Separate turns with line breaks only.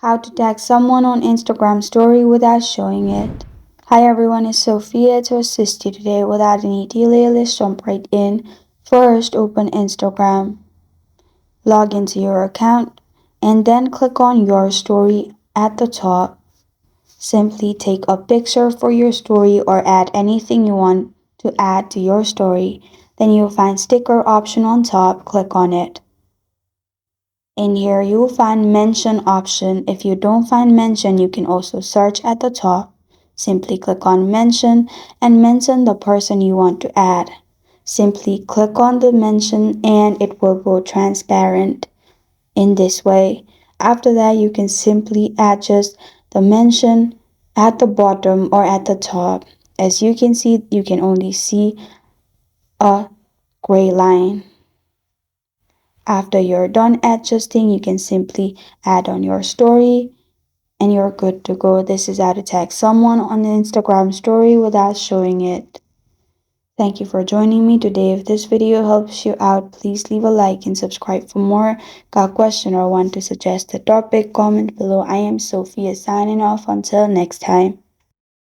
How to tag someone on Instagram story without showing it. Hi everyone, it's Sophia to assist you today. Without any delay, let's jump right in. First, open Instagram. Log into your account and then click on your story at the top. Simply take a picture for your story or add anything you want to add to your story. Then you'll find sticker option on top, click on it. In here, you will find mention option. If you don't find mention, you can also search at the top. Simply click on mention and mention the person you want to add. Simply click on the mention and it will go transparent in this way. After that, you can simply adjust the mention at the bottom or at the top. As you can see, you can only see a gray line. After you're done adjusting, you can simply add on your story and you're good to go. This is how to tag someone on an Instagram story without showing it. Thank you for joining me today. If this video helps you out, please leave a like and subscribe for more. Got a question or want to suggest a topic? Comment below. I am Sophia signing off. Until next time.